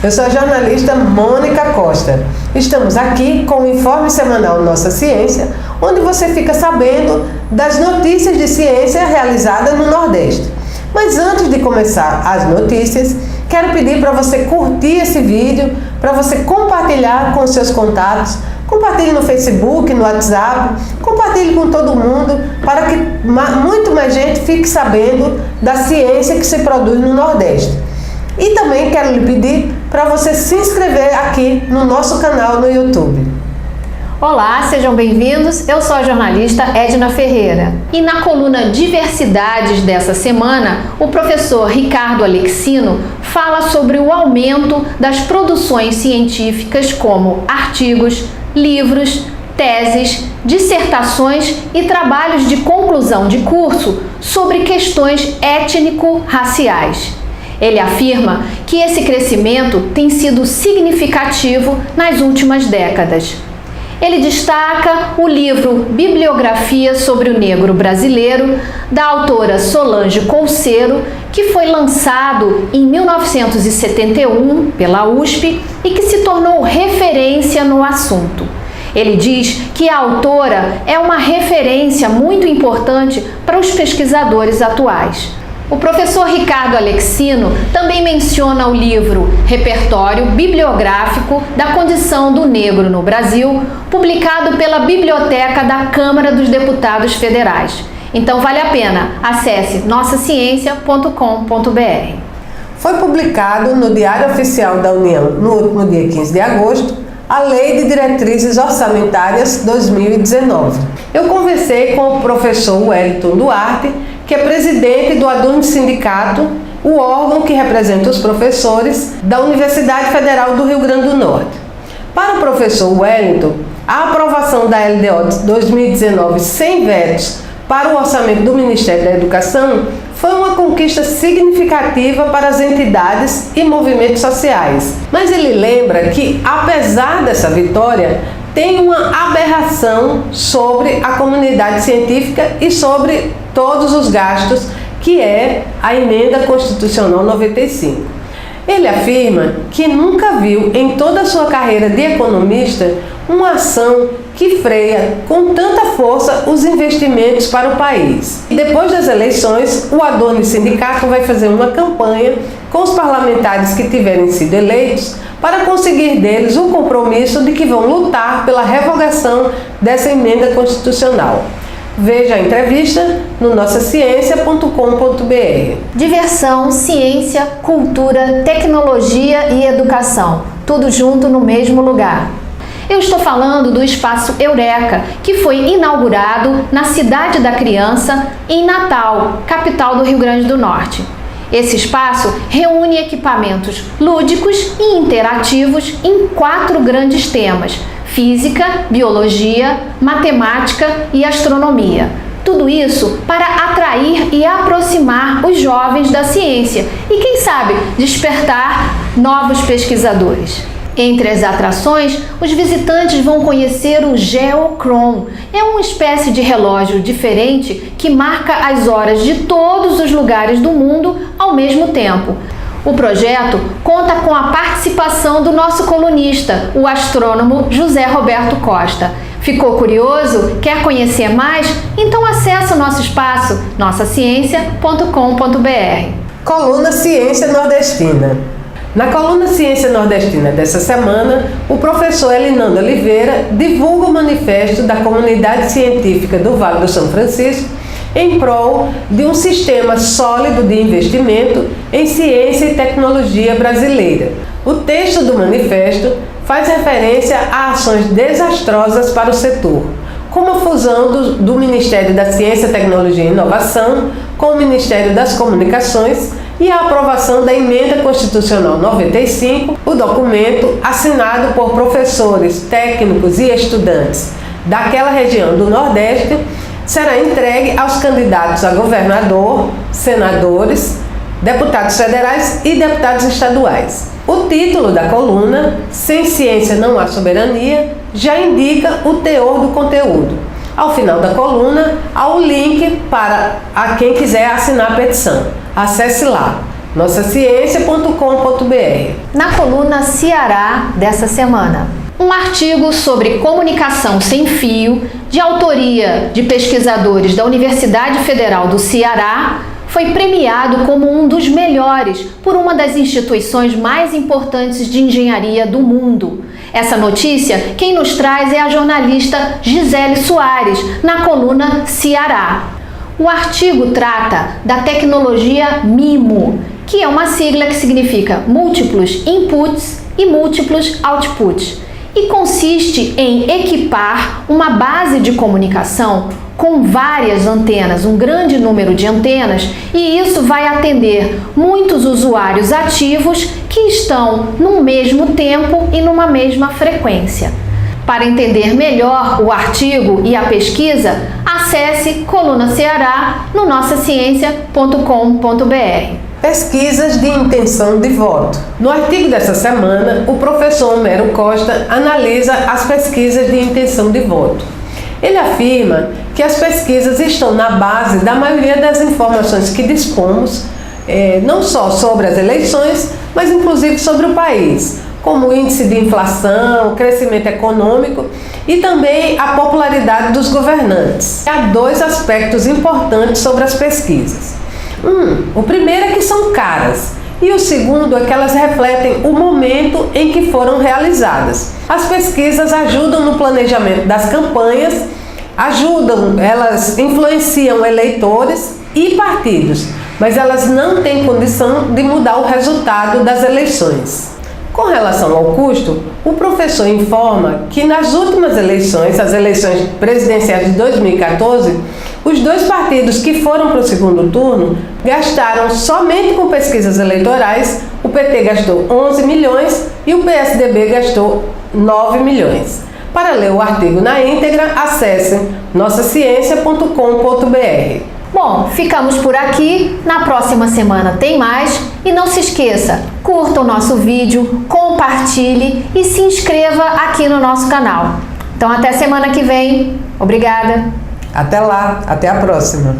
Eu sou a jornalista Mônica Costa. Estamos aqui com o Informe Semanal Nossa Ciência, onde você fica sabendo das notícias de ciência realizadas no Nordeste. Mas antes de começar as notícias, quero pedir para você curtir esse vídeo, para você compartilhar com seus contatos, compartilhe no Facebook, no WhatsApp, compartilhe com todo mundo, para que muito mais gente fique sabendo da ciência que se produz no Nordeste. E também quero lhe pedir para você se inscrever aqui no nosso canal no YouTube. Olá, sejam bem-vindos. Eu sou a jornalista Edna Ferreira. E na coluna Diversidades dessa semana, o professor Ricardo Alexino fala sobre o aumento das produções científicas como artigos, livros, teses, dissertações e trabalhos de conclusão de curso sobre questões étnico-raciais. Ele afirma que esse crescimento tem sido significativo nas últimas décadas. Ele destaca o livro Bibliografia sobre o Negro Brasileiro, da autora Solange Couceiro, que foi lançado em 1971 pela USP e que se tornou referência no assunto. Ele diz que a autora é uma referência muito importante para os pesquisadores atuais. O professor Ricardo Alexino também menciona o livro Repertório Bibliográfico da Condição do Negro no Brasil, publicado pela Biblioteca da Câmara dos Deputados Federais. Então vale a pena, acesse nossaciencia.com.br. Foi publicado no Diário Oficial da União no último dia 15 de agosto a Lei de Diretrizes Orçamentárias 2019. Eu conversei com o professor Wellington Duarte, que é presidente do Adurne Sindicato, o órgão que representa os professores da Universidade Federal do Rio Grande do Norte. Para o professor Wellington, a aprovação da LDO 2019 sem vetos para o orçamento do Ministério da Educação foi uma conquista significativa para as entidades e movimentos sociais. Mas ele lembra que, apesar dessa vitória, tem uma aberração sobre a comunidade científica e sobre todos os gastos, que é a Emenda Constitucional 95. Ele afirma que nunca viu em toda a sua carreira de economista uma ação que freia com tanta força os investimentos para o país. E depois das eleições, o Adurne Sindicato vai fazer uma campanha com os parlamentares que tiverem sido eleitos para conseguir deles o compromisso de que vão lutar pela revogação dessa emenda constitucional. Veja a entrevista no nossaciencia.com.br. Diversão, ciência, cultura, tecnologia e educação, tudo junto no mesmo lugar. Eu estou falando do Espaço Eureka, que foi inaugurado na Cidade da Criança, em Natal, capital do Rio Grande do Norte. Esse espaço reúne equipamentos lúdicos e interativos em 4 grandes temas: física, biologia, matemática e astronomia. Tudo isso para atrair e aproximar os jovens da ciência e, quem sabe, despertar novos pesquisadores. Entre as atrações, os visitantes vão conhecer o Geochron. É uma espécie de relógio diferente que marca as horas de todos os lugares do mundo ao mesmo tempo. O projeto conta com a participação do nosso colunista, o astrônomo José Roberto Costa. Ficou curioso? Quer conhecer mais? Então acesse o nosso espaço, nossaciencia.com.br. Coluna Ciência Nordestina. Na coluna Ciência Nordestina dessa semana, o professor Elinando Oliveira divulga o manifesto da comunidade científica do Vale do São Francisco em prol de um sistema sólido de investimento em ciência e tecnologia brasileira. O texto do manifesto faz referência a ações desastrosas para o setor, como a fusão do Ministério da Ciência, Tecnologia e Inovação com o Ministério das Comunicações e a aprovação da Emenda Constitucional 95, o documento assinado por professores, técnicos e estudantes daquela região do Nordeste será entregue aos candidatos a governador, senadores, deputados federais e deputados estaduais. O título da coluna, Sem Ciência Não Há Soberania, já indica o teor do conteúdo. Ao final da coluna, há o link para quem quiser assinar a petição. Acesse lá nossaciencia.com.br. Na coluna Ceará dessa semana, um artigo sobre comunicação sem fio, de autoria de pesquisadores da Universidade Federal do Ceará, foi premiado como um dos melhores por uma das instituições mais importantes de engenharia do mundo. Essa notícia, quem nos traz é a jornalista Gisele Soares, na coluna Ceará. O artigo trata da tecnologia MIMO, que é uma sigla que significa múltiplos inputs e múltiplos outputs, e consiste em equipar uma base de comunicação com várias antenas, um grande número de antenas, e isso vai atender muitos usuários ativos que estão no mesmo tempo e numa mesma frequência. Para entender melhor o artigo e a pesquisa, acesse Coluna Ceará no nossaciencia.com.br. Pesquisas de intenção de voto. No artigo dessa semana, o professor Homero Costa analisa as pesquisas de intenção de voto. Ele afirma que as pesquisas estão na base da maioria das informações que dispomos, não só sobre as eleições, mas inclusive sobre o país, como o índice de inflação, crescimento econômico e também a popularidade dos governantes. Há dois aspectos importantes sobre as pesquisas. O primeiro é que são caras, e o segundo é que elas refletem o momento em que foram realizadas. As pesquisas ajudam no planejamento das campanhas, elas influenciam eleitores e partidos, mas elas não têm condição de mudar o resultado das eleições. Com relação ao custo, o professor informa que nas últimas eleições, as eleições presidenciais de 2014, os dois partidos que foram para o segundo turno gastaram somente com pesquisas eleitorais, o PT gastou 11 milhões e o PSDB gastou 9 milhões. Para ler o artigo na íntegra, acesse nossaciencia.com.br. Bom, ficamos por aqui. Na próxima semana tem mais. E não se esqueça, curta o nosso vídeo, compartilhe e se inscreva aqui no nosso canal. Então até semana que vem. Obrigada. Até lá, até a próxima.